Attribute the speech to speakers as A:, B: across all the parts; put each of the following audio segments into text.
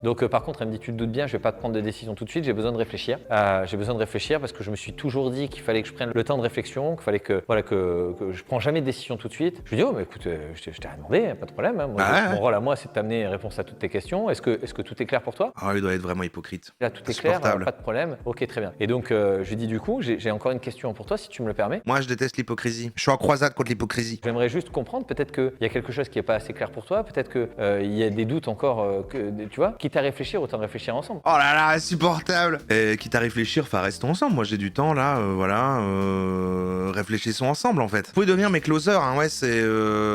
A: Donc par contre, elle me dit, tu te doutes bien, je vais pas te prendre de décision tout de suite, j'ai besoin de réfléchir. J'ai besoin de réfléchir parce que je me suis toujours dit qu'il fallait que je prenne le temps de réflexion, qu'il fallait que je prends jamais de décision tout de suite. Je lui dis, oh mais écoute, je t'ai rien demandé, pas de problème. Hein. Moi,
B: Ouais.
A: mon rôle à moi, c'est de t'amener réponse à toutes tes questions. Est-ce que tout est clair pour toi?
B: Ah, il doit être vraiment hypocrite.
A: Là, tout est clair,
B: Insupportable.
A: pas de problème. Ok, très bien. Et donc, je lui dis du coup, j'ai encore une question pour toi, si tu me le permets.
B: Moi, je déteste l'hypocrisie. Je suis en croisade contre l'hypocrisie.
A: J'aimerais juste comprendre, peut-être qu'il y a quelque chose qui n'est pas assez clair pour toi, peut-être qu'il y a des doutes encore, tu vois, quitte à réfléchir, autant réfléchir ensemble.
B: Oh là là, insupportable. Et quitte à réfléchir, enfin, restons ensemble. Moi, j'ai du temps là, voilà. Réfléchissons ensemble en fait. Vous pouvez devenir mes closers, hein, ouais, c'est.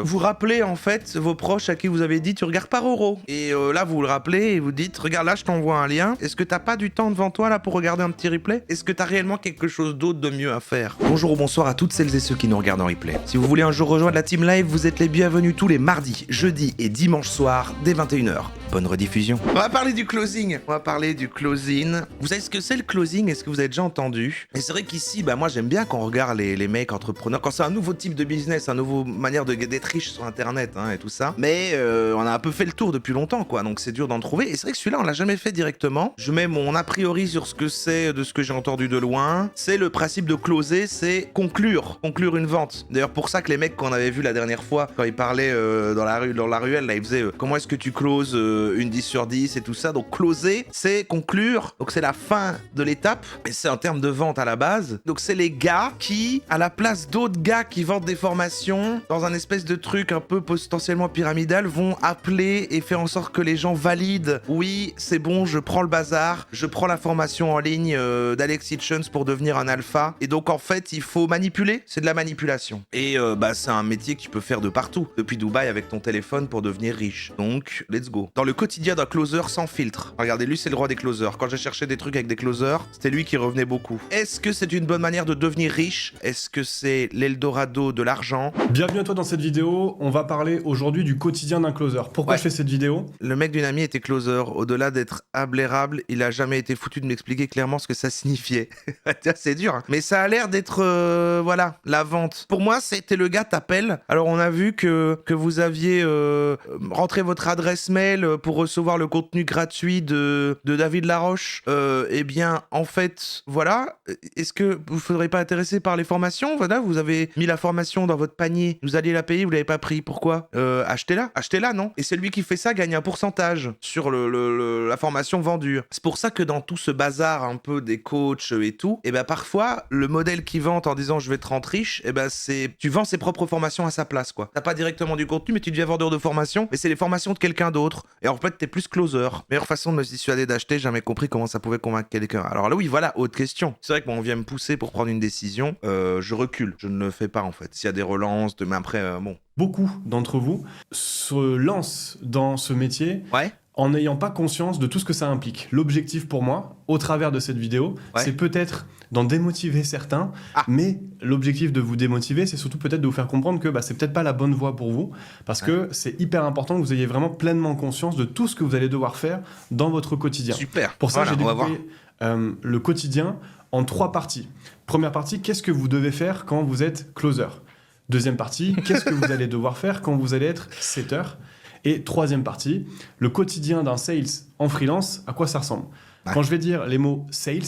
B: Vous rappelez en fait vos proches à qui vous avez dit tu regardes pas Roro. Et là, vous le rappelez et vous dites regarde, là, je t'envoie un lien. Est-ce que t'as pas du temps devant toi là pour regarder un petit replay? Est-ce que t'as réellement quelque chose d'autre de mieux à faire? Bonjour ou bonsoir à toutes celles et ceux qui nous regardent en replay. Si vous voulez un jour rejoindre la team live, vous êtes les bienvenus tous les mardis, jeudis et dimanches soirs dès 21h. Bonne rediffusion. On va parler du closing. On va parler du closing. Vous savez ce que c'est le closing? Est-ce que vous avez déjà entendu? Et c'est vrai qu'ici, bah moi j'aime bien quand on regarde les mecs entrepreneurs, quand c'est un nouveau type de business, un nouveau manière d'être riche sur internet hein, et tout ça. Mais on a un peu fait le tour depuis longtemps quoi, donc c'est dur d'en trouver. Et c'est vrai que celui-là on l'a jamais fait directement. Je mets mon a priori sur ce que c'est de ce que j'ai entendu de loin. C'est le principe de closer, c'est conclure une vente. D'ailleurs pour ça que les mecs qu'on avait vu la dernière fois quand ils parlaient dans la ruelle, là ils faisaient comment est-ce que tu closes une 10 sur 10 et tout ça. Donc closer, c'est conclure. Donc c'est la fin de l'étape. Et c'est en termes de vente à la base. Donc c'est les gars qui, à la place d'autres gars qui vendent des formations dans un espèce de truc un peu potentiellement pyramidal, vont appeler et faire en sorte que les gens valident. Oui, c'est bon, je prends le bazar, je prends la formation en ligne d'Alex Hitchens pour devenir un alpha. Et donc en fait, il faut manipuler. C'est de la manipulation. Et bah c'est un métier que tu peux faire de partout. Depuis Dubaï avec ton téléphone pour devenir riche. Donc, let's go. Dans le quotidien d'un closer sans filtre. Regardez, lui c'est le roi des closers. Quand j'ai cherché des trucs avec des closers, c'était lui qui revenait beaucoup. Est-ce que c'est une bonne manière de devenir riche? Est-ce que c'est l'Eldorado de l'argent?
C: Bienvenue à toi dans cette vidéo, on va parler aujourd'hui du quotidien d'un closer. Pourquoi
B: Ouais.
C: je fais cette vidéo?
B: Le mec d'une amie était closer. Au-delà d'être ablérable, il a jamais été foutu de m'expliquer clairement ce que ça signifiait. C'est dur, hein. Mais ça a l'air d'être, voilà, la vente. Pour moi, c'était le gars t'appelle. Alors, on a vu que vous aviez rentré votre adresse mail pour recevoir le contenu gratuit de David Laroche. Eh bien, en fait, voilà. Est-ce que vous ne serez pas intéressé par les formations? Voilà, vous avez mis la formation dans votre panier. Vous alliez la payer, vous l'avez pas pris. Pourquoi? Achetez-la, non? Et celui qui fait ça gagne un pourcentage sur la formation vendue. C'est pour ça que dans tout ce bazar un peu des coachs et tout, et ben parfois le modèle qui vante en disant je vais te rendre riche, et ben c'est tu vends ses propres formations à sa place quoi. T'as pas directement du contenu, mais tu deviens vendeur de formation, mais c'est les formations de quelqu'un d'autre. Et en fait t'es plus closer. Meilleure façon de me dissuader d'acheter, j'ai jamais compris comment ça pouvait convaincre quelqu'un. Alors là oui voilà, autre question. C'est vrai que moi on vient me pousser pour prendre une décision, je recule, je ne le fais pas en fait. S'il y a des relances, mais après bon.
C: Beaucoup d'entre vous se lancent dans ce métier
B: Ouais.
C: en n'ayant pas conscience de tout ce que ça implique. L'objectif pour moi, au travers de cette vidéo,
B: Ouais.
C: c'est peut-être d'en démotiver certains, mais l'objectif de vous démotiver, c'est surtout peut-être de vous faire comprendre que c'est peut-être pas la bonne voie pour vous, parce que c'est hyper important que vous ayez vraiment pleinement conscience de tout ce que vous allez devoir faire dans votre quotidien.
B: Super.
C: Pour ça,
B: Voilà,
C: j'ai
B: on va voir.
C: découpé le quotidien en 3 parties. Première partie, qu'est-ce que vous devez faire quand vous êtes closer? Deuxième partie, qu'est-ce que vous allez devoir faire quand vous allez être setter? Et troisième partie, le quotidien d'un sales en freelance, à quoi ça ressemble?
B: Ouais.
C: Quand je vais dire les mots sales,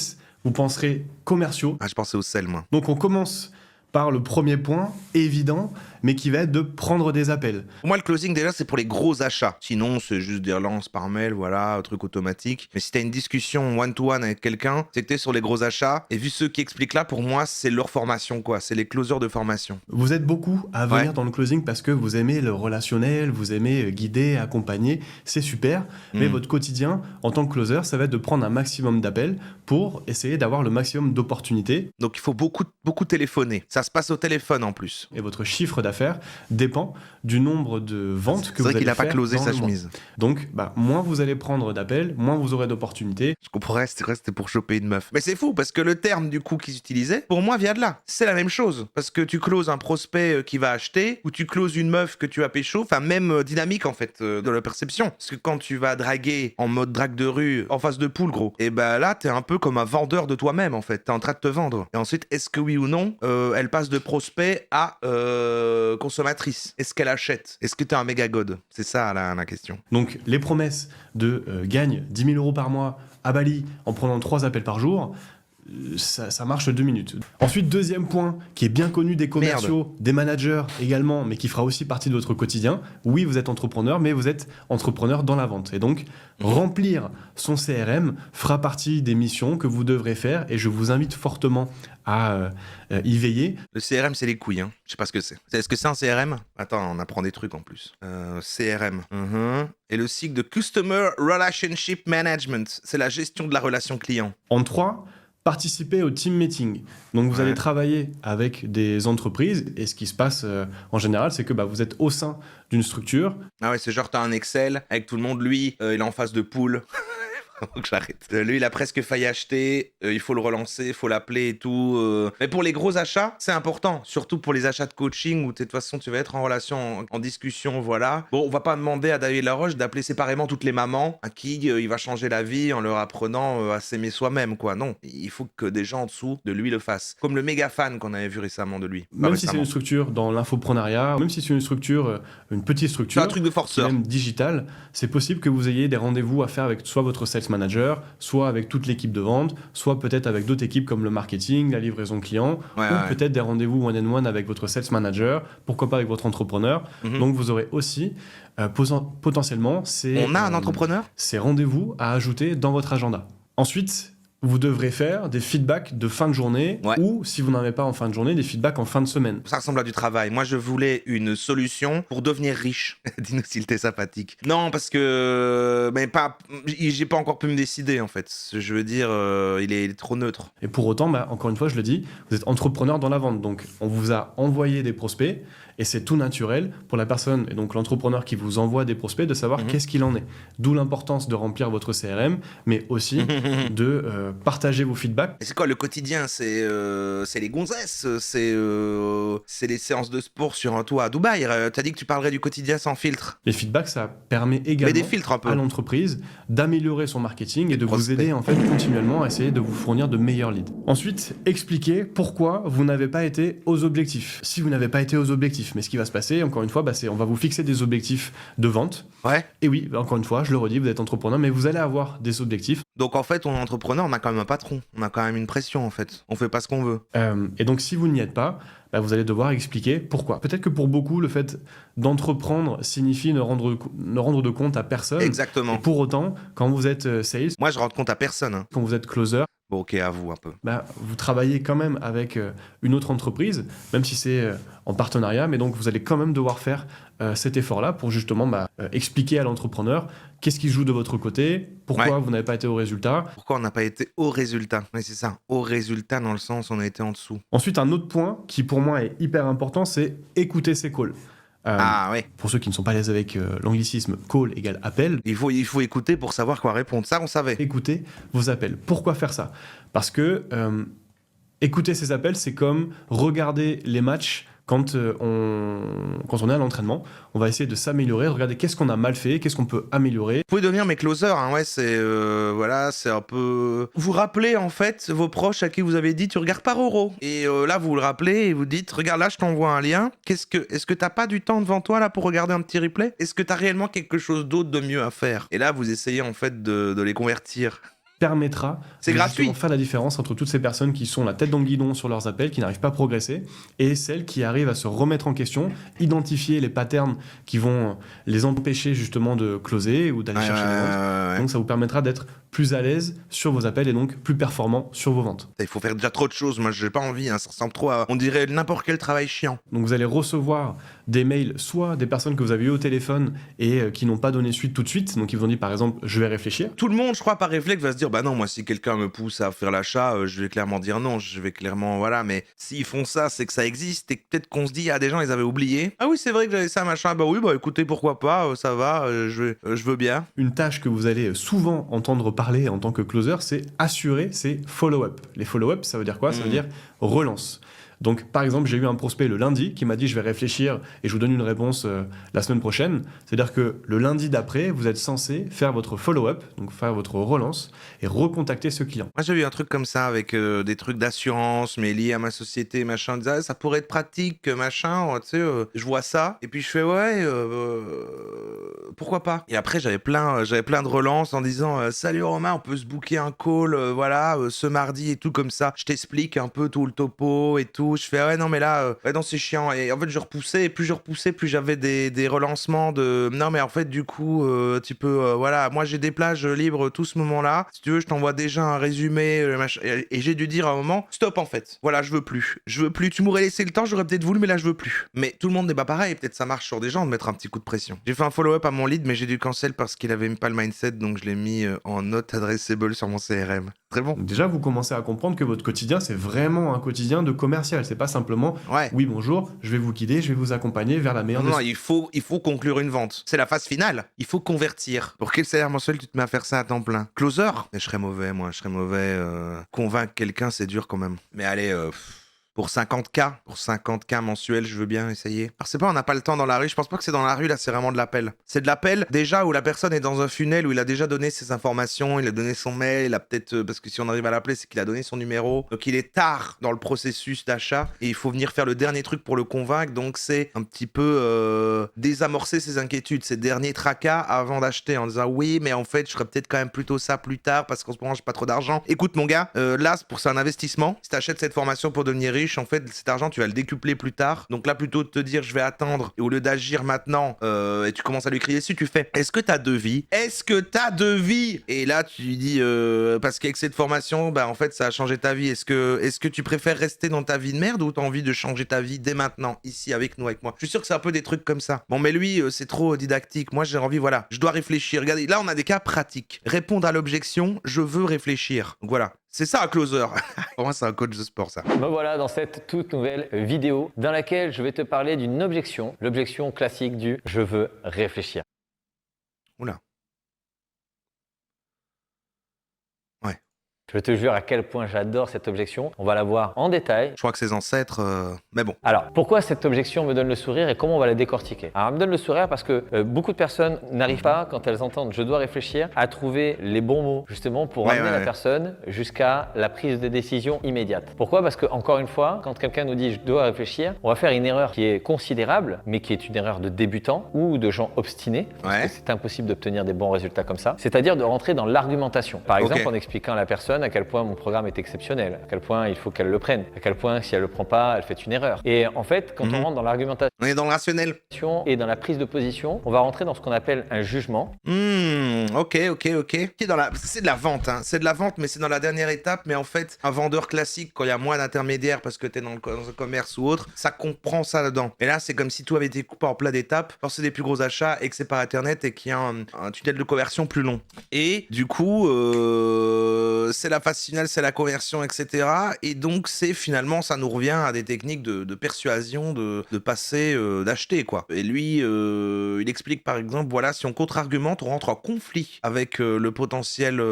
C: vous penserez commerciaux.
B: Ah, je pensais au sel moi.
C: Donc on commence par le premier point, évident, mais qui va être de prendre des appels.
B: Pour moi, le closing, déjà, c'est pour les gros achats. Sinon, c'est juste des relances par mail, voilà, un truc automatique. Mais si t'as une discussion one-to-one avec quelqu'un, c'est que t'es sur les gros achats. Et vu ceux qui expliquent là, pour moi, c'est leur formation, quoi. C'est les closers de formation.
C: Vous êtes beaucoup à venir
B: Ouais.
C: dans le closing parce que vous aimez le relationnel, vous aimez guider, accompagner, c'est super. Mais votre quotidien, en tant que closer, ça va être de prendre un maximum d'appels pour essayer d'avoir le maximum d'opportunités.
B: Donc, il faut beaucoup téléphoner. Ça se passe au téléphone, en plus.
C: Et votre chiffre d'affaires dépend du nombre de ventes que
B: C'est
C: vous
B: vrai
C: allez
B: qu'il a pas
C: faire
B: closé
C: dans
B: sa
C: le mois.
B: chemise.
C: Donc, moins vous allez prendre d'appels, moins vous aurez d'opportunités.
B: Je comprends, c'était pour choper une meuf. Mais c'est fou, parce que le terme, du coup, qu'ils utilisaient, pour moi, vient de là. C'est la même chose. Parce que tu closes un prospect qui va acheter, ou tu closes une meuf que tu vas pécho, enfin, même dynamique, en fait, de la perception. Parce que quand tu vas draguer en mode drague de rue, en face de poule, gros, et ben là, t'es un peu comme un vendeur de toi-même, en fait. T'es en train de te vendre. Et ensuite, est-ce que oui ou non, elle passe de prospect à consommatrice? Est-ce qu'elle achète? Est-ce que t'es un méga god? C'est ça la question.
C: Donc, les promesses de gagne 10 000 euros par mois à Bali en prenant 3 appels par jour, ça marche 2 minutes. Ensuite, deuxième point, qui est bien connu des commerciaux, des managers également, mais qui fera aussi partie de votre quotidien. Oui, vous êtes entrepreneur, mais vous êtes entrepreneur dans la vente. Et donc, remplir son CRM fera partie des missions que vous devrez faire, et je vous invite fortement à y veiller.
B: Le CRM, c'est les couilles, hein. Je sais pas ce que c'est. Est-ce que c'est un CRM? Attends, on apprend des trucs en plus. CRM. Et le cycle de Customer Relationship Management, c'est la gestion de la relation client.
C: En 3, participer au team meeting. Donc vous allez travailler avec des entreprises et ce qui se passe en général, c'est que vous êtes au sein d'une structure.
B: Ah ouais, c'est genre t'as un Excel avec tout le monde, lui, il est en face de poule. Faut que j'arrête. Lui, il a presque failli acheter, il faut le relancer, il faut l'appeler et tout. Mais pour les gros achats, c'est important, surtout pour les achats de coaching où de toute façon tu vas être en relation, en discussion, voilà. Bon, on va pas demander à David Laroche d'appeler séparément toutes les mamans à qui il va changer la vie en leur apprenant à s'aimer soi-même, quoi. Non, il faut que des gens en dessous de lui le fassent. Comme le méga fan qu'on avait vu récemment de lui.
C: Même si c'est une structure dans l'infoprenariat, même si c'est une structure, une petite structure,
B: c'est un truc de forceur,
C: même digitale, c'est possible que vous ayez des rendez-vous à faire avec soit votre sales manager, soit avec toute l'équipe de vente, soit peut-être avec d'autres équipes comme le marketing, la livraison client, ou peut-être des rendez-vous one-on-one avec votre sales manager, pourquoi pas avec votre entrepreneur. Donc vous aurez aussi potentiellement ces rendez-vous à ajouter dans votre agenda. Ensuite, vous devrez faire des feedbacks de fin de journée ou, si vous n'en avez pas en fin de journée, des feedbacks en fin de semaine.
B: Ça ressemble à du travail. Moi, je voulais une solution pour devenir riche. Dis-nous s'il t'est sympathique. Non, parce que... j'ai pas encore pu me décider, en fait. Je veux dire, il est trop neutre.
C: Et pour autant, encore une fois, je le dis, vous êtes entrepreneur dans la vente. Donc, on vous a envoyé des prospects et c'est tout naturel pour la personne, et donc l'entrepreneur qui vous envoie des prospects, de savoir qu'est-ce qu'il en est. D'où l'importance de remplir votre CRM, mais aussi de partager vos feedbacks.
B: Et c'est quoi le quotidien? C'est les gonzesses, c'est les séances de sport sur un toit à Dubaï. T'as dit que tu parlerais du quotidien sans filtre.
C: Les feedbacks, ça permet également à l'entreprise d'améliorer son marketing et de vous aider en fait continuellement à essayer de vous fournir de meilleurs leads. Ensuite, expliquer pourquoi vous n'avez pas été aux objectifs. Si vous n'avez pas été aux objectifs, mais ce qui va se passer, encore une fois, c'est on va vous fixer des objectifs de vente. Et oui, encore une fois, je le redis, vous êtes entrepreneur, mais vous allez avoir des objectifs.
B: Donc en fait, on est entrepreneur, on a quand même un patron, on a quand même une pression en fait. On fait pas ce qu'on veut.
C: Et donc si vous n'y êtes pas, vous allez devoir expliquer pourquoi. Peut-être que pour beaucoup, le fait d'entreprendre signifie ne rendre de compte à personne.
B: Exactement.
C: Et pour autant, quand vous êtes sales...
B: Moi, je rends compte à personne. Hein.
C: Quand vous êtes closer...
B: Bon, ok, à vous un peu.
C: Vous travaillez quand même avec une autre entreprise, même si c'est en partenariat, mais donc vous allez quand même devoir faire cet effort-là pour justement expliquer à l'entrepreneur qu'est-ce qui joue de votre côté, pourquoi vous n'avez pas été au résultat.
B: Pourquoi on n'a pas été au résultat. Oui, c'est ça, au résultat dans le sens où on a été en dessous.
C: Ensuite, un autre point qui pour moi est hyper important, c'est écouter ses calls. Pour ceux qui ne sont pas à l'aise avec l'anglicisme, call égale appel.
B: Il faut écouter pour savoir quoi répondre. Ça, on savait.
C: Écouter vos appels. Pourquoi faire ça? Parce que écouter ces appels, c'est comme regarder les matchs quand on est à l'entraînement. On va essayer de s'améliorer, regarder qu'est-ce qu'on a mal fait, qu'est-ce qu'on peut améliorer.
B: Vous pouvez devenir mes closers, hein. C'est un peu... Vous rappelez en fait vos proches à qui vous avez dit tu regardes pas Roro. Et là vous le rappelez et vous dites regarde là je t'envoie un lien. Est-ce que t'as pas du temps devant toi là pour regarder un petit replay? Est-ce que t'as réellement quelque chose d'autre de mieux à faire? Et là vous essayez en fait de les convertir.
C: Permettra
B: de justement
C: faire la différence entre toutes ces personnes qui sont la tête dans le guidon sur leurs appels, qui n'arrivent pas à progresser, et celles qui arrivent à se remettre en question, identifier les patterns qui vont les empêcher justement de closer ou d'aller chercher des ventes. Donc ça vous permettra d'être plus à l'aise sur vos appels et donc plus performant sur vos ventes.
B: Il faut faire déjà trop de choses, moi j'ai pas envie, ça ressemble trop à, on dirait n'importe quel travail chiant.
C: Donc vous allez recevoir des mails, soit des personnes que vous avez eues au téléphone et qui n'ont pas donné suite tout de suite, donc ils vous ont dit par exemple je vais réfléchir.
B: Tout le monde, je crois, par réflexe va se dire bah non, moi si quelqu'un me pousse à faire l'achat, je vais clairement dire non, je vais clairement, voilà, mais s'ils font ça, c'est que ça existe et peut-être qu'on se dit, des gens ils avaient oublié. Ah oui, c'est vrai que j'avais ça, machin, bah oui, bah écoutez, pourquoi pas, ça va, je veux bien.
C: Une tâche que vous allez souvent entendre parler en tant que closer, c'est assurer ses follow-up. Les follow-up, ça veut dire quoi? Ça veut dire relance. Donc, par exemple, j'ai eu un prospect le lundi qui m'a dit « je vais réfléchir et je vous donne une réponse la semaine prochaine ». C'est-à-dire que le lundi d'après, vous êtes censé faire votre follow-up, donc faire votre relance et recontacter ce client.
B: Moi, j'ai eu un truc comme ça avec des trucs d'assurance, mais liés à ma société, machin. Je disais, ah, ça pourrait être pratique, machin. Tu sais, je vois ça. Et puis, je fais, ouais, pourquoi pas? Et après, j'avais plein de relances en disant, salut Romain, on peut se booker un call, voilà, ce mardi et tout comme ça. Je t'explique un peu tout le topo et tout. Je fais, ouais, non, mais là, ouais, non, c'est chiant. Et en fait, je repoussais. Et plus je repoussais, plus j'avais des relancements de, non, mais en fait, du coup, tu peux, voilà, moi, j'ai des plages libres tout ce moment-là. Si tu veux, je t'envoie déjà un résumé, machin. Et j'ai dû dire à un moment, stop, en fait. Voilà, je veux plus. Je veux plus. Tu m'aurais laissé le temps, j'aurais peut-être voulu, mais là, je veux plus. Mais tout le monde n'est pas pareil. Peut-être ça marche sur des gens de mettre un petit coup de pression. J'ai fait un follow-up à mon lead, mais j'ai dû cancel parce qu'il avait pas le mindset, donc je l'ai mis en note addressable sur mon CRM. Très bon.
C: Donc déjà, vous commencez à comprendre que votre quotidien, c'est vraiment un quotidien de commercial. C'est pas simplement,
B: Ouais.
C: oui, bonjour, je vais vous guider, je vais vous accompagner vers la meilleure
B: Non,
C: des...
B: il faut conclure une vente. C'est la phase finale. Il faut convertir. Pour quel salaire mensuel tu te mets à faire ça à temps plein? Closer? Mais je serais mauvais, moi. Je serais mauvais. Convaincre quelqu'un, c'est dur quand même. Mais allez, pour 50K mensuel, je veux bien essayer. Alors c'est pas, on n'a pas le temps dans la rue. Je pense pas que c'est dans la rue, là, c'est vraiment de l'appel. C'est de l'appel, déjà, où la personne est dans un funnel, où il a déjà donné ses informations, il a donné son mail, il a peut-être, parce que si on arrive à l'appeler, c'est qu'il a donné son numéro. Donc il est tard dans le processus d'achat, et il faut venir faire le dernier truc pour le convaincre. Donc c'est un petit peu désamorcer ses inquiétudes, ses derniers tracas avant d'acheter, en disant oui, mais en fait, je ferais peut-être quand même plutôt ça plus tard, parce qu'en ce moment, j'ai pas trop d'argent. Écoute, mon gars, là, c'est un investissement. Si t'achètes cette formation pour devenir riche, en fait, cet argent, tu vas le décupler plus tard. Donc là, plutôt de te dire, je vais attendre, et au lieu d'agir maintenant, et tu commences à lui crier dessus, tu fais, est-ce que t'as devis? Est-ce que t'as devis? Et là, tu lui dis, parce qu'avec cette formation, bah, en fait, ça a changé ta vie. Est-ce que tu préfères rester dans ta vie de merde ou t'as envie de changer ta vie dès maintenant, ici, avec nous, avec moi? Je suis sûr que c'est un peu des trucs comme ça. Bon, mais lui, c'est trop didactique. Moi, j'ai envie, voilà, je dois réfléchir. Regardez, là, on a des cas pratiques. Répondre à l'objection, je veux réfléchir. Donc voilà. C'est ça un closer. Pour moi, c'est un coach de sport, ça.
A: Me voilà dans cette toute nouvelle vidéo dans laquelle je vais te parler d'une objection, l'objection classique du « je veux réfléchir ».
B: Oula.
A: Je te jure à quel point j'adore cette objection. On va la voir en détail.
B: Je crois que ses ancêtres, mais bon.
A: Alors, pourquoi cette objection me donne le sourire et comment on va la décortiquer? Alors, elle me donne le sourire parce que beaucoup de personnes n'arrivent pas, quand elles entendent « je dois réfléchir », à trouver les bons mots, justement, pour amener la personne jusqu'à la prise de décision immédiate. Pourquoi? Parce que, encore une fois, quand quelqu'un nous dit « je dois réfléchir », on va faire une erreur qui est considérable, mais qui est une erreur de débutant ou de gens obstinés, parce que c'est impossible d'obtenir des bons résultats comme ça. C'est-à-dire de rentrer dans l'argumentation. Par exemple, en expliquant à la personne à quel point mon programme est exceptionnel, à quel point il faut qu'elle le prenne, à quel point si elle le prend pas, elle fait une erreur. Et en fait, quand on rentre dans l'argumentation
B: on est dans le rationnel
A: et dans la prise de position, on va rentrer dans ce qu'on appelle un jugement.
B: Ok. C'est de la vente, hein. C'est de la vente, mais c'est dans la dernière étape. Mais en fait, un vendeur classique, quand il y a moins d'intermédiaires parce que tu es dans un commerce ou autre, ça comprend ça dedans. Et là, c'est comme si tout avait été coupé en plein d'étapes, quand c'est des plus gros achats et que c'est par Internet et qu'il y a un tunnel de conversion plus long. Et du coup, c'est la phase finale, c'est la conversion, etc. Et donc, c'est finalement, ça nous revient à des techniques de persuasion, de passer, d'acheter, quoi. Et lui, il explique par exemple, voilà, si on contre-argumente, on rentre en conflit avec le potentiel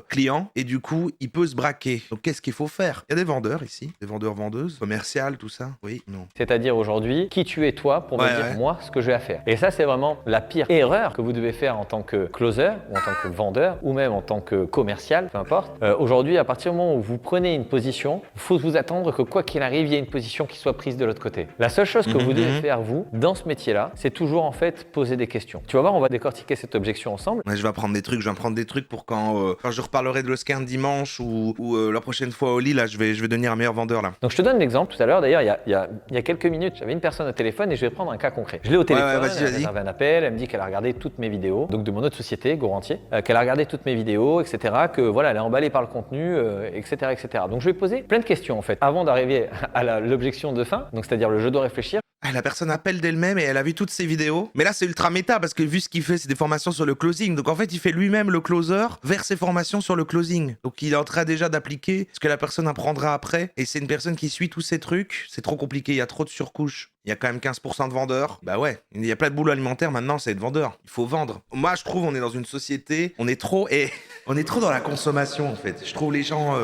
B: client et du coup, il peut se braquer. Donc, qu'est-ce qu'il faut faire? Il y a des vendeurs ici, des vendeurs-vendeuses, commerciales, tout ça. Oui, non.
A: C'est-à-dire aujourd'hui, qui tu es toi pour me dire moi ce que j'ai à faire. Et ça, c'est vraiment la pire erreur que vous devez faire en tant que closer ou en tant que vendeur ou même en tant que commercial, peu importe. Aujourd'hui, à partir du moment où vous prenez une position, il faut vous attendre que quoi qu'il arrive, il y ait une position qui soit prise de l'autre côté. La seule chose que vous devez faire, vous, dans ce métier-là, c'est toujours en fait poser des questions. Tu vas voir, on va décortiquer cette objection ensemble.
B: Ouais, je vais apprendre des trucs, pour quand je reparlerai de l'Oscar dimanche ou la prochaine fois au lit, là, je vais devenir un meilleur vendeur, là.
A: Donc je te donne l'exemple tout à l'heure. D'ailleurs, il y a quelques minutes, j'avais une personne au téléphone et je vais prendre un cas concret. Je l'ai au téléphone, elle a réservé un appel, elle me dit qu'elle a regardé toutes mes vidéos, donc de mon autre société, Gorantier, qu'elle a regardé toutes mes vidéos, etc., que voilà, elle est emballée par le contenu, etc., etc. Donc je vais poser plein de questions en fait, avant d'arriver à l'objection de fin, donc c'est-à-dire le je dois réfléchir.
B: La personne appelle d'elle-même et elle a vu toutes ses vidéos. Mais là, c'est ultra méta parce que vu ce qu'il fait, c'est des formations sur le closing. Donc en fait, il fait lui-même le closer vers ses formations sur le closing. Donc il est en train déjà d'appliquer ce que la personne apprendra après. Et c'est une personne qui suit tous ces trucs. C'est trop compliqué, il y a trop de surcouches. Il y a quand même 15% de vendeurs. Bah ouais, il y a plein de boulot alimentaire maintenant, c'est être vendeur. Il faut vendre. Moi, je trouve on est dans une société, on est trop dans la consommation en fait. Je trouve les gens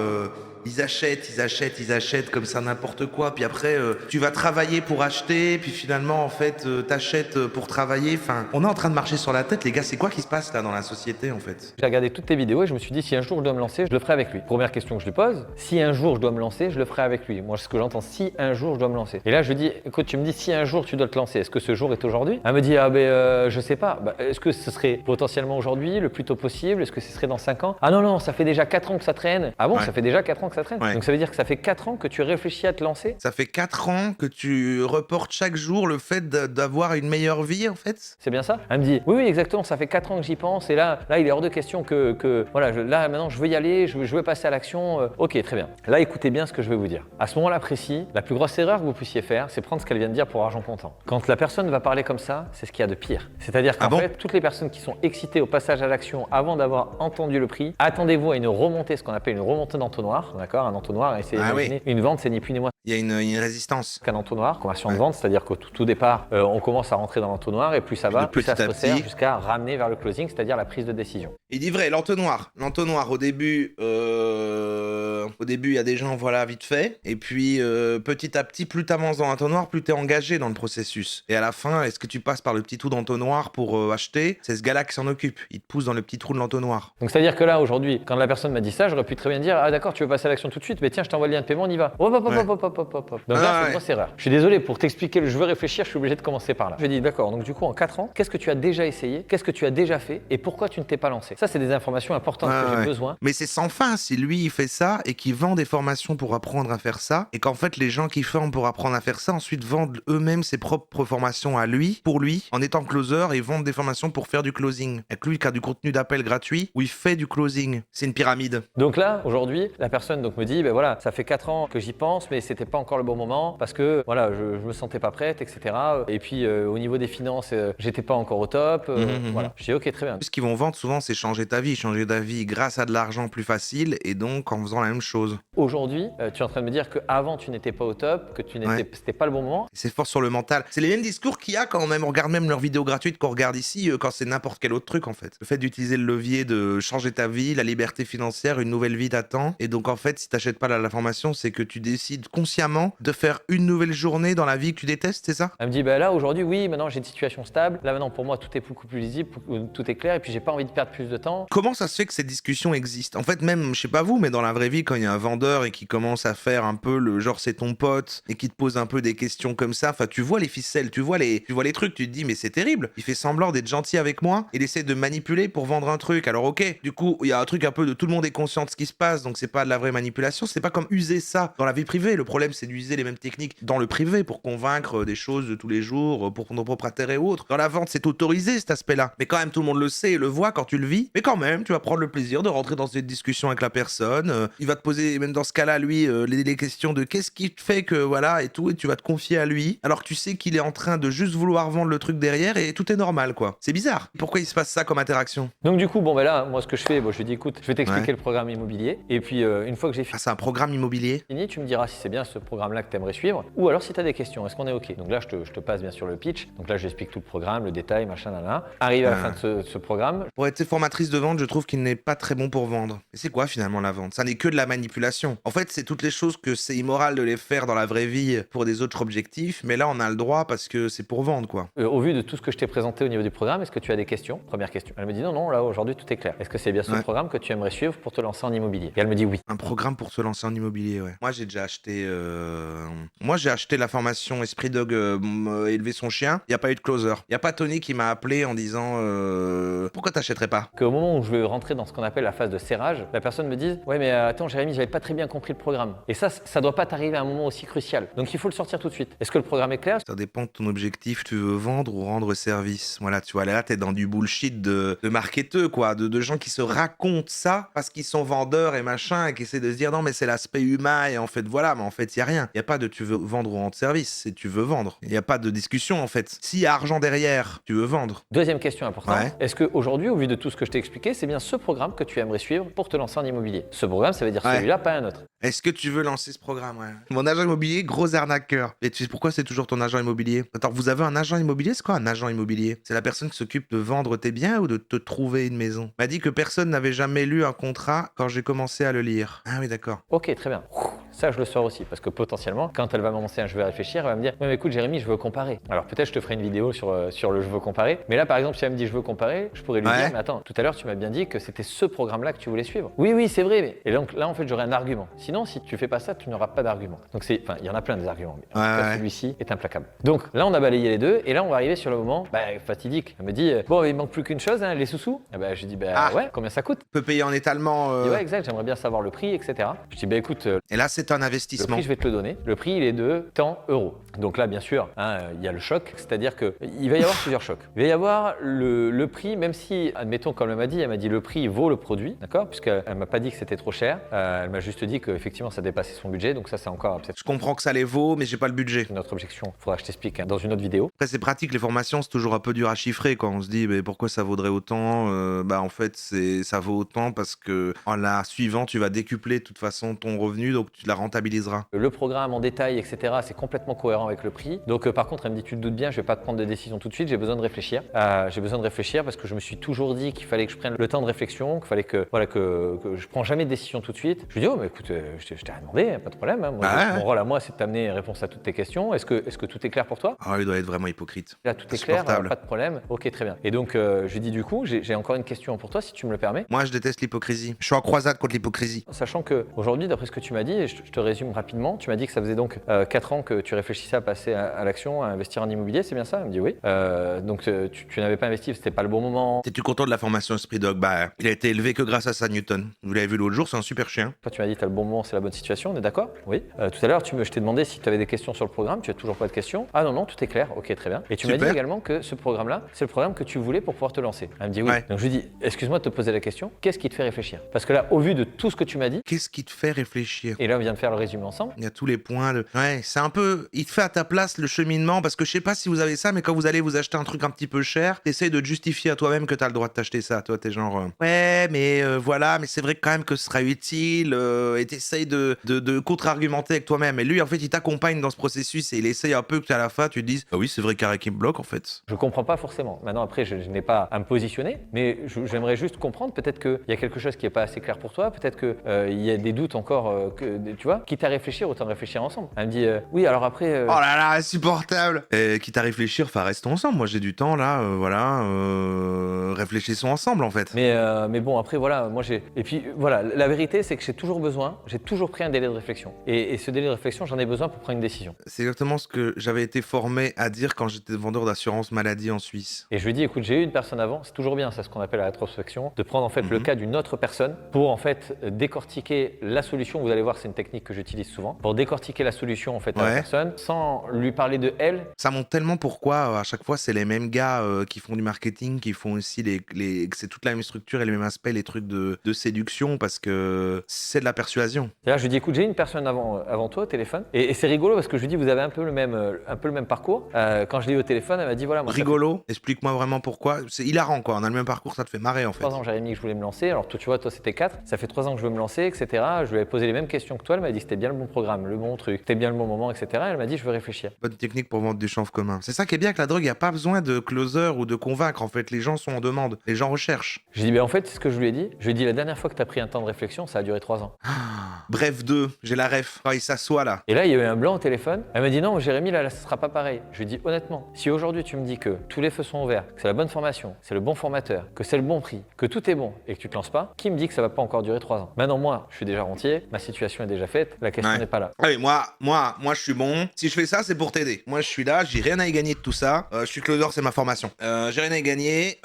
B: ils achètent comme ça n'importe quoi. Puis après, tu vas travailler pour acheter, puis finalement, en fait, t'achètes pour travailler. Enfin, on est en train de marcher sur la tête, les gars. C'est quoi qui se passe là dans la société, en fait?
A: J'ai regardé toutes tes vidéos et je me suis dit, si un jour je dois me lancer, je le ferai avec lui. Première question que je lui pose, si un jour je dois me lancer, je le ferai avec lui. Moi, ce que j'entends, si un jour je dois me lancer. Et là, je lui dis, écoute, tu me dis, si un jour tu dois te lancer, est-ce que ce jour est aujourd'hui? Elle me dit, ah ben, je sais pas. Bah, est-ce que ce serait potentiellement aujourd'hui, le plus tôt possible? Est-ce que ce serait dans 5 ans? Ah non, non, ça fait déjà 4 ans que ça traîne. Ah bon,
B: Ouais.
A: ça fait déjà 4 ans que ça traîne.
B: Ouais.
A: Donc ça veut dire que ça fait 4 ans que tu réfléchis à te lancer?
B: Ça fait 4 ans que tu reportes chaque jour le fait d'avoir une meilleure vie, en fait?
A: C'est bien ça? Elle me dit, oui, oui, exactement, ça fait 4 ans que j'y pense et là, il est hors de question que voilà, là maintenant je veux y aller, je veux passer à l'action. Ok, très bien. Là, écoutez bien ce que je vais vous dire. À ce moment-là précis, la plus grosse erreur que vous puissiez faire, c'est prendre ce qu'elle vient de dire pour argent comptant. Quand la personne va parler comme ça, c'est ce qu'il y a de pire. C'est-à-dire qu'en fait, toutes les personnes qui sont excitées au passage à l'action avant d'avoir entendu le prix, attendez-vous à une remontée, ce qu'on appelle une remontée d'entonnoir, d'accord? Un entonnoir, essayez d'imaginer. Une vente, c'est ni plus ni moins
B: Il y a une résistance.
A: qu'un entonnoir, conversion de vente, c'est-à-dire qu'au tout départ, on commence à rentrer dans l'entonnoir et plus ça va, plus ça se resserre jusqu'à ramener vers le closing, c'est-à-dire la prise de décision.
B: Il dit vrai, l'entonnoir. L'entonnoir, au début, il y a des gens, voilà, vite fait. Et puis, petit à petit, plus t'avances dans l'entonnoir, plus t'es engagé dans le processus. Et à la fin, est-ce que tu passes par le petit trou d'entonnoir pour acheter? C'est ce gars-là qui s'en occupe. Il te pousse dans le petit trou de l'entonnoir.
A: Donc c'est-à-dire que là, aujourd'hui, quand la personne m'a dit ça, j'aurais pu très bien dire, ah d'accord, tu veux passer à l'action tout de suite, mais tiens, je t'envoie le lien de paiement, on y va. Hop, hop, hop, hop, hop, hop, hop, hop. Donc là, c'est une grosse erreur. Je suis désolé, pour t'expliquer, je veux réfléchir, je suis obligé de commencer par là. Je dis, d'accord, donc du coup, en 4 ans, qu'est-ce que tu as déjà essayé? Qu'est-ce que tu as déjà fait? Et pourquoi tu ne t'es pas lancé? Ça, c'est des informations importantes que j'ai besoin.
B: Mais c'est sans fin si lui, il fait ça et qu'il vend des formations pour apprendre à faire ça, et qu'en fait, les gens qui forment pour apprendre à faire ça, ensuite vendent eux-mêmes ses propres formations à lui, pour lui, en étant closer, et vendent des formations pour faire du closing. Avec lui qui a du contenu d'appel gratuit, où il fait du closing. C'est une pyramide.
A: Donc là, aujourd'hui, la personne donc me dit, ben voilà, ça fait 4 ans que j'y pense, mais c'était pas encore le bon moment parce que voilà, je me sentais pas prête, etc. Et puis au niveau des finances, j'étais pas encore au top. Voilà. Je dis ok, très bien.
B: Ce qu'ils vont vendre souvent, c'est changer ta vie grâce à de l'argent plus facile et donc en faisant la même chose.
A: Aujourd'hui, tu es en train de me dire qu'avant tu n'étais pas au top, que c'était pas le bon moment.
B: C'est fort sur le mental. C'est les mêmes discours qu'il y a quand même. On regarde même leurs vidéos gratuites qu'on regarde ici quand c'est n'importe quel autre truc en fait. Le fait d'utiliser le levier de changer ta vie, la liberté financière, une nouvelle vie t'attend. Et donc en fait, si t'achètes pas la formation, c'est que tu décides consciemment de faire une nouvelle journée dans la vie que tu détestes, c'est ça?
A: Elle me dit bah là aujourd'hui oui, maintenant j'ai une situation stable. Là maintenant pour moi tout est beaucoup plus lisible, tout est clair et puis j'ai pas envie de perdre plus de temps.
B: Comment ça se fait que ces discussions existent? En fait, même, je sais pas vous, mais dans la vraie vie, quand il y a un vendeur et qui commence à faire un peu le genre c'est ton pote et qui te pose un peu des questions comme ça, enfin tu vois les ficelles, tu vois les trucs, tu te dis mais c'est terrible. Il fait semblant d'être gentil avec moi, il essaie de manipuler pour vendre un truc. Alors ok, du coup il y a un truc un peu de tout le monde est conscient de ce qui se passe, donc c'est pas de la vraie manipulation, c'est pas comme user ça dans la vie privée. Le problème c'est d'user les mêmes techniques dans le privé pour convaincre des choses de tous les jours, pour ton propre intérêt ou autre. Dans la vente c'est autorisé cet aspect-là, mais quand même tout le monde le sait et le voit quand tu le vis, mais quand même tu vas prendre le plaisir de rentrer dans cette discussion avec la personne, il va te poser même dans ce cas-là lui les questions de qu'est-ce qui te fait que voilà et tout, et tu vas te confier à lui alors que tu sais qu'il est en train de juste vouloir vendre le truc derrière et tout est normal quoi. C'est bizarre. Pourquoi il se passe ça comme interaction?
A: Donc du coup bon ben là moi ce que je fais, bon, je lui dis écoute je vais t'expliquer le programme immobilier et puis une fois que j'ai
B: Ah, c'est un programme immobilier?
A: fini, tu me diras si c'est bien ce programme-là que tu aimerais suivre ou alors si tu as des questions, est-ce qu'on est ok? Donc là je te passe bien sûr le pitch, donc là j'explique tout le programme, le détail, machin, nana. Arrive à la fin de ce programme.
B: Pour être formatrice de vente, je trouve qu'il n'est pas très bon pour vendre. Et c'est quoi finalement la vente? Ça n'est que de la manipulation. En fait, c'est toutes les choses que c'est immoral de les faire dans la vraie vie pour des autres objectifs, mais là on a le droit parce que c'est pour vendre quoi.
A: Au vu de tout ce que je t'ai présenté au niveau du programme, est-ce que tu as des questions? Première question. Elle me dit non, là aujourd'hui tout est clair. Est-ce que c'est bien ce programme que tu aimerais suivre pour te lancer en immobilier? Et elle me dit oui.
B: Un programme pour se lancer en immobilier, ouais. Moi j'ai déjà acheté la formation Esprit Dog élever son chien. Il n'y a pas eu de closer. Il n'y a pas Tony qui m'a appelé en disant pourquoi t'achèterais pas?
A: Qu'au moment où je vais rentrer dans ce qu'on appelle la phase de serrage, la personne me dise ouais mais attends Jérémy, j'avais pas très bien compris le programme. Et ça doit pas t'arriver à un moment aussi crucial. Donc il faut le sortir tout de suite. Est-ce que le programme est clair?
B: Ça dépend de ton objectif, tu veux vendre ou rendre service. Voilà, tu vois, là t'es dans du bullshit de marketeux quoi, de gens qui se racontent ça parce qu'ils sont vendeurs et machin et qui essaient de se dire non mais c'est l'aspect humain et en fait voilà, mais en fait fait, il y a rien. Il y a pas de tu veux vendre ou rendre service, c'est tu veux vendre. Il y a pas de discussion en fait. S'il y a argent derrière, tu veux vendre.
A: Deuxième question importante.
B: Ouais.
A: Est-ce qu'aujourd'hui, au vu de tout ce que je t'ai expliqué, c'est bien ce programme que tu aimerais suivre pour te lancer en immobilier? Ce programme, ça veut dire
B: Ouais.
A: celui-là, pas un autre.
B: Est-ce que tu veux lancer ce programme? Ouais. Mon agent immobilier, gros arnaqueur. Et tu sais pourquoi c'est toujours ton agent immobilier? Attends, vous avez un agent immobilier? C'est quoi un agent immobilier? C'est la personne qui s'occupe de vendre tes biens ou de te trouver une maison? M'a dit que personne n'avait jamais lu un contrat quand j'ai commencé à le lire. Ah oui, d'accord.
A: Ok, très bien. Ça, je le sors aussi, parce que potentiellement, quand elle va m'annoncer un je veux réfléchir, elle va me dire « Ouais, mais écoute, Jérémy, je veux comparer. » Alors peut-être je te ferai une vidéo sur le je veux comparer. Mais là, par exemple, si elle me dit je veux comparer, je pourrais lui
B: Ouais.
A: dire « Mais attends, tout à l'heure, tu m'as bien dit que c'était ce programme-là que tu voulais suivre. » Oui, oui, c'est vrai. Mais... Et donc là, en fait, j'aurai un argument. Sinon, si tu fais pas ça, tu n'auras pas d'argument. Donc il y en a plein des arguments. Mais en tout cas, celui-ci est implacable. Donc là, on a balayé les deux. Et là, on va arriver sur le moment fatidique. Elle me dit « Bon, il manque plus qu'une chose, hein, les sous-sous. » Je dis « Ouais, combien ça coûte ?»
B: Peut payer en étalement.
A: Elle dit « Ouais, exact, j'aimerais bien savoir le prix, etc. » Je dis « Écoute,
B: Et là, c'est un
A: le
B: investissement.
A: prix, je vais te le donner. Le prix, il est de tant euros. Donc là, bien sûr, il y a le choc, c'est-à-dire qu'il va y avoir plusieurs chocs. Il va y avoir le prix, même si, admettons, comme elle m'a dit le prix vaut le produit, d'accord? Puisqu'elle ne m'a pas dit que c'était trop cher. Elle m'a juste dit qu'effectivement, ça dépassait son budget. Donc ça, c'est encore peut-être
B: Je comprends que ça les vaut, mais j'ai pas le budget.
A: une autre objection. Il faudra que je t'explique dans une autre vidéo.
B: Après, c'est pratique, les formations, c'est toujours un peu dur à chiffrer quand on se dit mais pourquoi ça vaudrait autant. En fait, ça vaut autant parce que en la suivant, tu vas décupler de toute façon ton revenu, donc tu la rentabiliseras.
A: Le programme en détail, etc., c'est complètement cohérent avec le prix. Donc par contre, elle me dit, tu te doutes bien, je vais pas te prendre de décision tout de suite, j'ai besoin de réfléchir. J'ai besoin de réfléchir parce que je me suis toujours dit qu'il fallait que je prenne le temps de réflexion, qu'il fallait que je prends jamais de décision tout de suite. Je lui dis, oh, mais écoute, je t'ai rien demandé, pas de problème. Hein. Mon rôle à moi, c'est de t'amener une réponse à toutes tes questions. Est-ce que tout est clair pour toi?
B: Ah, il doit être vraiment hypocrite.
A: Là, tout est clair,
B: Insupportable.
A: pas de problème. Ok, très bien. Et donc, je lui dis, du coup, j'ai encore une question pour toi, si tu me le permets.
B: Moi, je déteste l'hypocrisie. Je suis en croisade contre l'hypocrisie.
A: Sachant qu'aujourd'hui, d'après ce que tu m'as dit, et je te résume rapidement, tu m'as dit que ça faisait donc 4 ans que tu réfléchissais à passer à l'action, à investir en immobilier, c'est bien ça? Elle me dit oui. Donc tu n'avais pas investi, c'était pas le bon moment.
B: T'es-tu content de la formation Esprit Dog? Bah, il a été élevé que grâce à ça, Newton. Vous l'avez vu l'autre jour, c'est un super chien.
A: Toi, tu m'as dit t'as le bon moment, c'est la bonne situation, on est d'accord? Oui. Tout à l'heure, je t'ai demandé si tu avais des questions sur le programme, tu as toujours pas de questions. Ah non, tout est clair, ok, très bien. Et tu m'as dit
B: Super.
A: également que ce programme-là, c'est le programme que tu voulais pour pouvoir te lancer. Elle me dit oui.
B: Ouais.
A: Donc je lui dis, excuse-moi de te poser la question, qu'est-ce qui te fait réfléchir? Parce que là, au vu de tout ce que tu m'as dit,
B: Qu'est-ce qui te fait réfléchir?
A: et là on vient de faire le résumé ensemble,
B: Il y a tous les points. Ouais, c'est un peu. Il te fait à ta place le cheminement parce que je sais pas si vous avez ça, mais quand vous allez vous acheter un truc un petit peu cher, t'essayes de te justifier à toi-même que t'as le droit de t'acheter ça. Toi, t'es genre. Ouais, mais voilà, mais c'est vrai quand même que ce sera utile. Et t'essayes de contre-argumenter avec toi-même. Et lui, en fait, il t'accompagne dans ce processus et il essaye un peu que à la fin, tu te dises, ah oui, c'est vrai, carré qui me bloque en fait.
A: je comprends pas forcément. Maintenant, après, je n'ai pas à me positionner, mais j'aimerais juste comprendre. Peut-être qu'il y a quelque chose qui n'est pas assez clair pour toi. Peut-être qu'il y a des doutes encore, tu vois. Quitte à réfléchir, autant réfléchir ensemble. Elle me dit, oui, alors après.
B: Oh là là, insupportable. Quitte à réfléchir, enfin, restons ensemble. Moi, j'ai du temps là, voilà. Réfléchissons ensemble en fait.
A: Mais bon, après, voilà, moi j'ai. Et puis voilà, la vérité, c'est que j'ai toujours pris un délai de réflexion. Et ce délai de réflexion, j'en ai besoin pour prendre une décision.
B: C'est exactement ce que j'avais été formé à dire quand j'étais vendeur d'assurance maladie en Suisse.
A: Et je lui dis, écoute, j'ai eu une personne avant, c'est toujours bien, c'est ce qu'on appelle la rétrospection, de prendre en fait le cas d'une autre personne pour en fait décortiquer la solution. Vous allez voir, c'est une technique que j'utilise souvent pour décortiquer la solution en fait à la
B: Ouais.
A: personne sans lui parler de elle.
B: Ça montre tellement pourquoi à chaque fois c'est les mêmes gars qui font du marketing, qui font aussi c'est toute la même structure et les mêmes aspects, les trucs de séduction parce que c'est de la persuasion.
A: C'est-à-dire, je lui dis, écoute, j'ai une personne avant toi au téléphone. Et c'est rigolo parce que je lui dis, vous avez un peu le même parcours. Quand je l'ai eu au téléphone, elle m'a dit, voilà, moi, ça fait
B: Rigolo, explique-moi vraiment pourquoi. C'est hilarant quoi, on a le même parcours, ça te fait marrer en fait.
A: 3 ans, Jérémy, que je voulais me lancer. Alors, toi, tu vois, toi, c'était 4. Ça fait 3 ans que je veux me lancer, etc. Je lui avais posé les mêmes questions que toi. Elle m'a dit que c'était bien le bon programme, le bon truc, c'était bien le bon moment, etc. Elle m'a dit, je veux réfléchir.
B: Bonne technique pour vendre du chanvre commun. C'est ça qui est bien avec la drogue, il n'y a pas besoin de closer ou de convaincre en fait. Les gens sont en demande, les gens recherchent.
A: Je lui ai dit, en fait, c'est ce que je lui ai dit. Je lui ai dit, la dernière fois que tu as pris un temps de réflexion, ça a duré 3 ans.
B: Bref 2, j'ai la ref. Quand il s'assoit là.
A: Et là, il y a eu un blanc au téléphone. Elle m'a dit, non, Jérémy, là, ce sera pas pareil. Je lui ai dit, honnêtement, si aujourd'hui tu me dis que tous les feux sont ouverts, que c'est la bonne formation, c'est le bon formateur, que c'est le bon prix, que tout est bon et que tu te lances pas, qui me dit que ça va pas encore durer 3 ans? Maintenant, moi, je suis déjà rentier, ma situation est déjà faite, la question
B: Ouais.
A: n'est pas là.
B: Ah oui, moi, je suis bon. Si je fais ça, c'est pour t'aider. Moi, je suis là, j'ai rien à y gagner de tout ça. Je suis closer, c'est ma formation. J'ai rien à y gagner.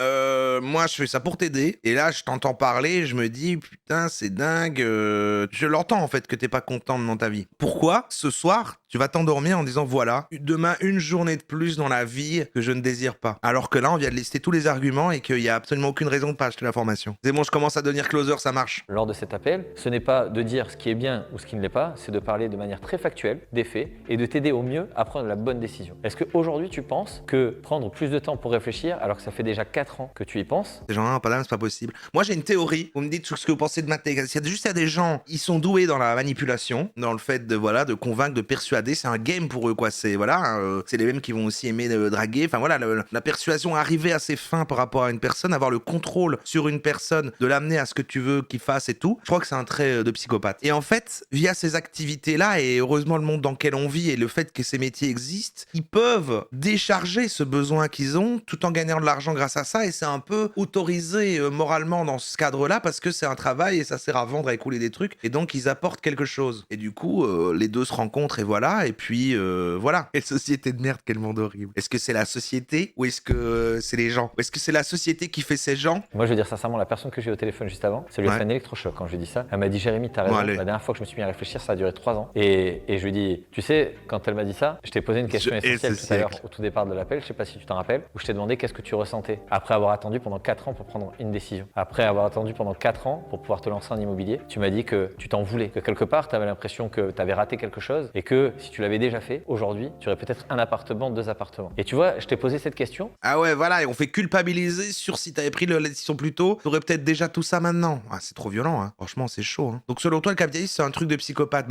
B: Moi, je fais ça pour t'aider. Et là, je t'entends parler, je me dis, putain, c'est dingue. Je l'entends en fait que t'es pas content dans ta vie. Pourquoi ce soir, Tu vas t'endormir en disant voilà, demain une journée de plus dans la vie que je ne désire pas. Alors que là, on vient de lister tous les arguments et qu'il n'y a absolument aucune raison de pas acheter la formation. C'est bon, je commence à devenir closer, ça marche.
A: Lors de cet appel, ce n'est pas de dire ce qui est bien ou ce qui ne l'est pas, c'est de parler de manière très factuelle des faits et de t'aider au mieux à prendre la bonne décision. Est-ce qu'aujourd'hui tu penses que prendre plus de temps pour réfléchir alors que ça fait déjà 4 ans que tu y penses?
B: Des gens, ah, madame, c'est pas possible. Moi, j'ai une théorie. Vous me dites ce que vous pensez de ma théorie. Il y a juste des gens, ils sont doués dans la manipulation, dans le fait de, voilà, de convaincre, de persuader. C'est un game pour eux, quoi. C'est, voilà, c'est les mêmes qui vont aussi aimer draguer. Enfin, voilà, la persuasion, arriver à ses fins par rapport à une personne, avoir le contrôle sur une personne, de l'amener à ce que tu veux qu'il fasse et tout. Je crois que c'est un trait de psychopathe. Et en fait, via ces activités-là, et heureusement le monde dans lequel on vit et le fait que ces métiers existent, ils peuvent décharger ce besoin qu'ils ont tout en gagnant de l'argent grâce à ça. Et c'est un peu autorisé moralement dans ce cadre-là parce que c'est un travail et ça sert à vendre, à écouler des trucs. Et donc, ils apportent quelque chose. Et du coup, les deux se rencontrent et voilà. Et puis, voilà. Quelle société de merde, quel monde horrible. Est-ce que c'est la société ou est-ce que c'est les gens? Ou est-ce que c'est la société qui fait ces gens?
A: Moi, je veux dire sincèrement, la personne que j'ai eu au téléphone juste avant, ça lui a fait un électrochoc quand je lui ai dit ça. Elle m'a dit Jérémy, t'as raison.
B: Bon,
A: La
B: allez.
A: dernière fois que je me suis mis à réfléchir, ça a duré 3 ans. Et je lui ai dit, tu sais, quand elle m'a dit ça, je t'ai posé une question
B: Je hais
A: essentielle
B: ce
A: tout à l'heure
B: siècle.
A: au tout départ de l'appel, je sais pas si tu t'en rappelles, où je t'ai demandé qu'est-ce que tu ressentais après avoir attendu pendant 4 ans pour prendre une décision. Après avoir attendu pendant 4 ans pour pouvoir te lancer en immobilier, tu m'as dit que tu t'en voulais, que quelque part, tu avais l'impression que tu avais raté quelque chose et que si tu l'avais déjà fait, aujourd'hui, tu aurais peut-être un appartement, 2 appartements. Et tu vois, je t'ai posé cette question.
B: Ah ouais, voilà, et on fait culpabiliser sur si t'avais pris la décision plus tôt, t'aurais peut-être déjà tout ça maintenant. Ah, c'est trop violent, hein. Franchement, c'est chaud. Hein. Donc selon toi, le capitalisme, c'est un truc de psychopathe.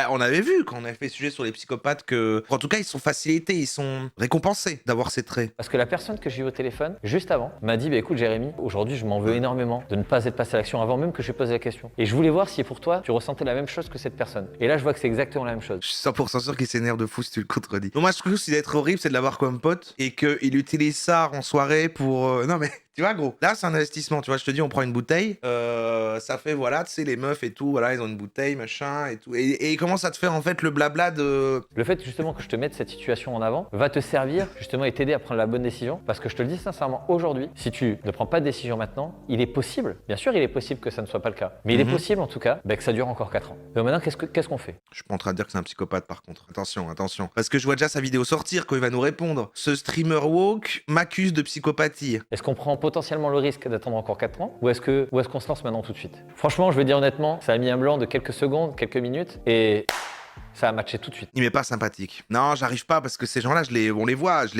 B: On avait vu quand on avait fait le sujet sur les psychopathes que, en tout cas, ils sont facilités, ils sont récompensés d'avoir ces traits.
A: Parce que la personne que j'ai eu au téléphone, juste avant, m'a dit, bah écoute Jérémy, aujourd'hui je m'en veux énormément de ne pas être passé à l'action avant même que je pose la question. Et je voulais voir si pour toi, tu ressentais la même chose que cette personne. Et là, je vois que c'est exactement la même chose.
B: Je suis 100% sûr qu'il s'énerve de fou si tu le contredis. Donc moi, je trouve que ce qui doit être horrible, c'est de l'avoir comme pote et qu'il utilise ça en soirée pour... Non mais... Tu vois, gros, là, c'est un investissement. Tu vois, je te dis, on prend une bouteille, ça fait, voilà, tu sais, les meufs et tout, voilà, ils ont une bouteille, machin, et tout. Et ils commencent à te faire, en fait, le blabla de...
A: Le fait, justement, que je te mette cette situation en avant va te servir, justement, et t'aider à prendre la bonne décision. Parce que je te le dis sincèrement, aujourd'hui, si tu ne prends pas de décision maintenant, il est possible, bien sûr, il est possible que ça ne soit pas le cas. Mais il est possible, en tout cas, que ça dure encore 4 ans. Donc maintenant, qu'est-ce qu'on fait?
B: Je suis pas en train de dire que c'est un psychopathe, par contre. Attention, attention. Parce que je vois déjà sa vidéo sortir quand il va nous répondre. Ce streamer woke m'accuse de psychopathie.
A: Est-ce qu'on prend potentiellement le risque d'attendre encore 4 ans ou est-ce qu'on se lance maintenant tout de suite? Franchement, je veux dire honnêtement, ça a mis un blanc de quelques secondes, quelques minutes et ça a matché tout de suite.
B: Il m'est pas sympathique. Non, j'arrive pas parce que ces gens-là, je les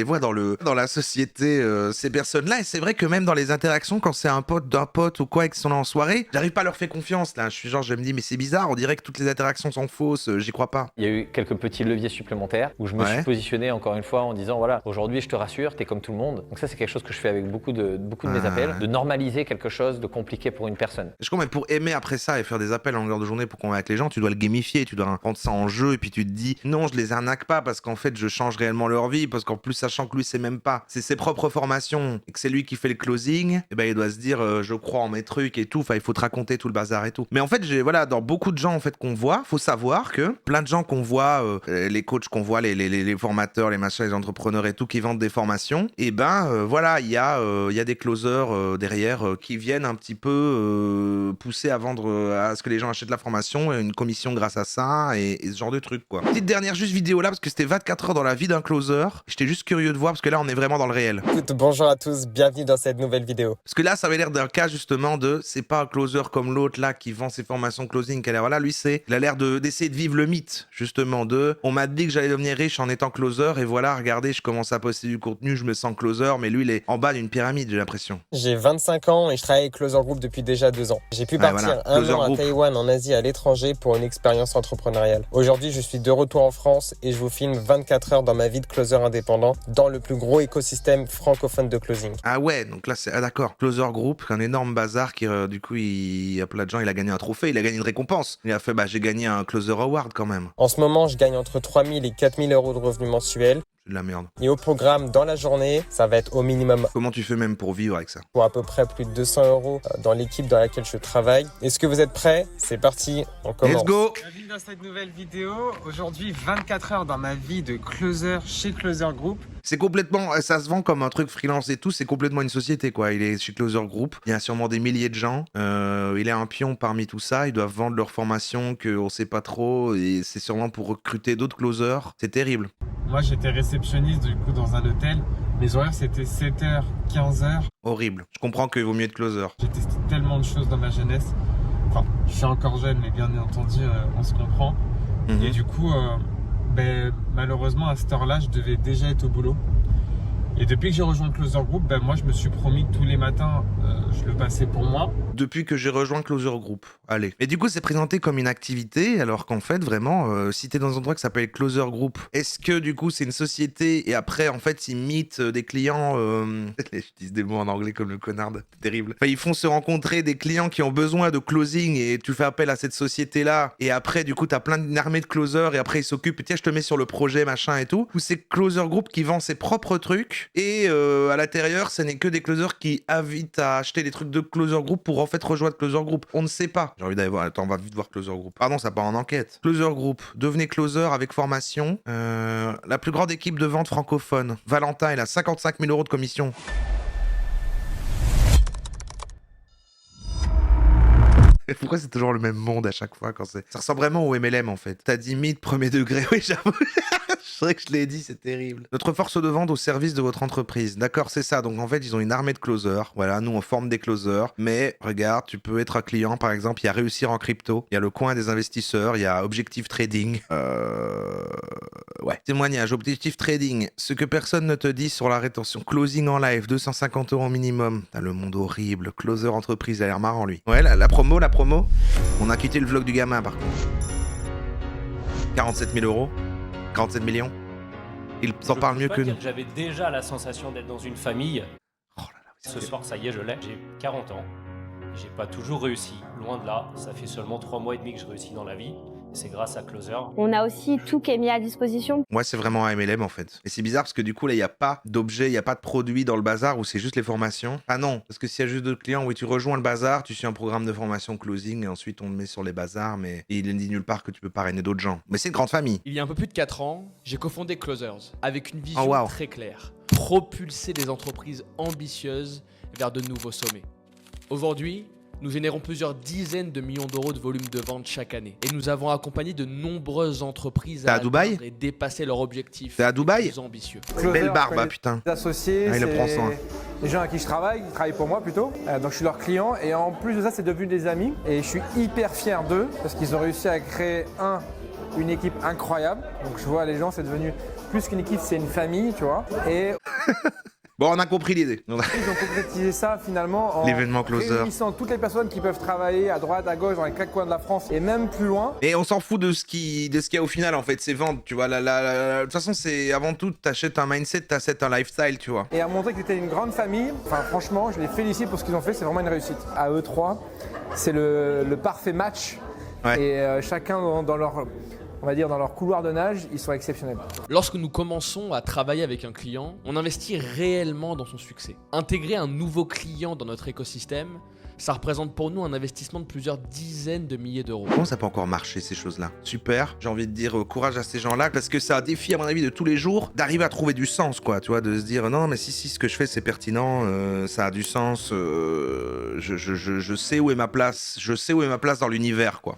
B: vois dans la société, ces personnes-là. Et c'est vrai que même dans les interactions, quand c'est un pote d'un pote ou quoi et qu'ils sont là en soirée, j'arrive pas à leur faire confiance. Là, je me dis, mais c'est bizarre, on dirait que toutes les interactions sont fausses, j'y crois pas.
A: Il y a eu quelques petits leviers supplémentaires où je me suis positionné encore une fois en disant voilà, aujourd'hui je te rassure, t'es comme tout le monde. Donc ça, c'est quelque chose que je fais avec beaucoup de mes appels, de normaliser quelque chose de compliqué pour une personne.
B: Je crois, mais pour aimer après ça et faire des appels en longueur de journée pour convaincre les gens, tu dois le gamifier, tu dois prendre ça en jeu et puis tu te dis non, je les arnaque pas parce qu'en fait je change réellement leur vie, parce qu'en plus sachant que lui c'est même pas, c'est ses propres formations et que c'est lui qui fait le closing, et ben il doit se dire je crois en mes trucs et tout, enfin il faut te raconter tout le bazar et tout. Mais en fait dans beaucoup de gens en fait qu'on voit, faut savoir que plein de gens qu'on voit, les coachs qu'on voit, les formateurs, les machins, les entrepreneurs et tout qui vendent des formations, et voilà, il y a des closers derrière qui viennent un petit peu pousser à vendre, à ce que les gens achètent la formation, une commission grâce à ça et ce genre de trucs quoi. Petite dernière juste vidéo là parce que c'était 24 heures dans la vie d'un closer. J'étais juste curieux de voir parce que là on est vraiment dans le réel.
D: Écoute, bonjour à tous, bienvenue dans cette nouvelle vidéo.
B: Parce que là ça avait l'air d'un cas justement de c'est pas un closer comme l'autre là qui vend ses formations closing qui a l'air voilà, lui il a l'air d'essayer de vivre le mythe justement de on m'a dit que j'allais devenir riche en étant closer et voilà, regardez, je commence à poster du contenu, je me sens closer, mais lui il est en bas d'une pyramide, j'ai l'impression.
D: J'ai 25 ans et je travaille avec Closer Group depuis déjà 2 ans. J'ai pu partir un
B: Closer
D: an
B: Group.
D: à Taïwan, en Asie, à l'étranger pour une expérience entrepreneuriale. Aujourd'hui, je suis de retour en France et je vous filme 24 heures dans ma vie de closer indépendant dans le plus gros écosystème francophone de closing.
B: Ah ouais, donc là c'est d'accord. Closer Group, un énorme bazar qui du coup il y a plein de gens, il a gagné un trophée, il a gagné une récompense. Il a fait j'ai gagné un Closer Award quand même.
D: En ce moment, je gagne entre 3 000 et 4 000 euros de revenus mensuels.
B: de la merde.
D: Et au programme dans la journée, ça va être au minimum
B: Comment tu fais même pour vivre avec ça?
D: pour à peu près plus de 200 € dans l'équipe dans laquelle je travaille. Est-ce que vous êtes prêts? C'est parti, on commence.
B: Let's go!
D: Bienvenue dans cette nouvelle vidéo. Aujourd'hui, 24 heures dans ma vie de closer chez Closer Group.
B: C'est complètement, ça se vend comme un truc freelance et tout, c'est complètement une société quoi. Il est chez Closer Group, il y a sûrement des milliers de gens, il est un pion parmi tout ça, ils doivent vendre leur formation qu'on sait pas trop et c'est sûrement pour recruter d'autres closers, c'est terrible.
D: Moi, j'étais réceptionniste du coup dans un hôtel. Mes horaires, c'était 7h, 15h.
B: Horrible, je comprends qu'il vaut mieux être closer.
D: J'ai testé tellement de choses dans ma jeunesse. Enfin, je suis encore jeune, mais bien entendu, on se comprend.
B: Mhm.
D: Et du coup, malheureusement, à cette heure-là, je devais déjà être au boulot. Et depuis que j'ai rejoint Closer Group, moi, je me suis promis que tous les matins, je le passais pour moi.
B: Depuis que j'ai rejoint Closer Group, allez. Et du coup, c'est présenté comme une activité, alors qu'en fait, vraiment, si t'es dans un endroit qui s'appelle Closer Group, est-ce que du coup, c'est une société et après, en fait, ils meet des clients, je dis des mots en anglais comme le connard, c'est terrible. Enfin, ils font se rencontrer des clients qui ont besoin de closing et tu fais appel à cette société-là. Et après, du coup, t'as plein d'une armée de closers et après, ils s'occupent, tiens, je te mets sur le projet, machin et tout. Ou c'est Closer Group qui vend ses propres trucs et à l'intérieur, ce n'est que des closers qui invitent à acheter des trucs de Closer Group pour en fait rejoindre Closer Group. On ne sait pas. J'ai envie d'aller voir. Attends, on va vite voir Closer Group. Pardon, ça part en enquête. Closer Group. Devenez closer avec formation. La plus grande équipe de vente francophone. Valentin, il a 55 000 € de commission. Pourquoi c'est toujours le même monde à chaque fois quand c'est... Ça ressemble vraiment au MLM en fait. T'as dit mythe premier degré, oui j'avoue. C'est vrai que je l'ai dit, c'est terrible. Notre force de vente au service de votre entreprise. D'accord, c'est ça. Donc en fait, ils ont une armée de closers. Voilà, nous on forme des closers. Mais regarde, tu peux être un client, par exemple, il y a Réussir en crypto, il y a le coin des investisseurs, il y a Objectif Trading. Ouais. Témoignage, Objectif Trading. Ce que personne ne te dit sur la rétention. Closing en live, 250 € minimum. T'as le monde horrible. Closer entreprise, il a l'air marrant lui. Ouais, la promo. On a quitté le vlog du gamin par contre. 47 000 €. 47 millions. Il s'en parle mieux que nous.
E: J'avais déjà la sensation d'être dans une famille.
B: Oh là là,
E: Ce soir, ça y est, je l'ai. J'ai 40 ans. J'ai pas toujours réussi. Loin de là. Ça fait seulement 3 mois et demi que je réussis dans la vie. C'est grâce à Closer.
F: On a aussi tout qui est mis à disposition.
B: Moi, c'est vraiment un MLM en fait. Et c'est bizarre parce que du coup, là, il n'y a pas d'objet, il n'y a pas de produit dans le bazar où c'est juste les formations. Ah non, parce que s'il y a juste d'autres clients, oui, tu rejoins le bazar, tu suis un programme de formation closing et ensuite on te met sur les bazars, mais il ne dit nulle part que tu peux parrainer d'autres gens. Mais c'est une grande famille.
G: Il y a un peu plus de 4 ans, j'ai cofondé Closers avec une vision
B: Oh, wow.
G: très claire. Propulser des entreprises ambitieuses vers de nouveaux sommets. Aujourd'hui, nous générons plusieurs dizaines de millions d'euros de volume de vente chaque année. Et nous avons accompagné de nombreuses entreprises
B: T'es à Dubaï
G: atteindre et dépasser leurs objectifs
B: T'es à Dubaï
G: plus ambitieux.
B: Belle barbe, ah, putain.
H: Les associés,
B: Ah, il le prend
H: c'est
B: soin.
H: les gens à qui je travaille, qui travaillent pour moi plutôt. Donc je suis leur client et en plus de ça, c'est devenu des amis. Et je suis hyper fier d'eux parce qu'ils ont réussi à créer une équipe incroyable. Donc je vois les gens, c'est devenu plus qu'une équipe, c'est une famille, tu vois. Et
B: Bon, on a compris l'idée.
H: ils ont concrétisé ça finalement en
B: L'événement Closer.
H: réunissant toutes les personnes qui peuvent travailler à droite, à gauche, dans les quatre coins de la France et même plus loin.
B: Et on s'en fout de ce qu'il y a au final en fait, c'est vendre, tu vois. De toute façon, c'est avant tout, t'achètes un mindset, t'achètes un lifestyle, tu vois.
H: Et à montrer que c'était une grande famille. Enfin franchement, je les félicite pour ce qu'ils ont fait, c'est vraiment une réussite. À eux trois, c'est le parfait match.
B: Ouais.
H: Et chacun dans leur, on va dire, dans leur couloir de nage, ils sont exceptionnels.
G: Lorsque nous commençons à travailler avec un client, on investit réellement dans son succès. Intégrer un nouveau client dans notre écosystème, ça représente pour nous un investissement de plusieurs dizaines de milliers d'euros.
B: Comment ça peut encore marcher ces choses-là? Super, j'ai envie de dire courage à ces gens-là parce que c'est un défi à mon avis de tous les jours d'arriver à trouver du sens quoi, tu vois, de se dire non mais si ce que je fais c'est pertinent, ça a du sens, je sais où est ma place, je sais où est ma place dans l'univers quoi.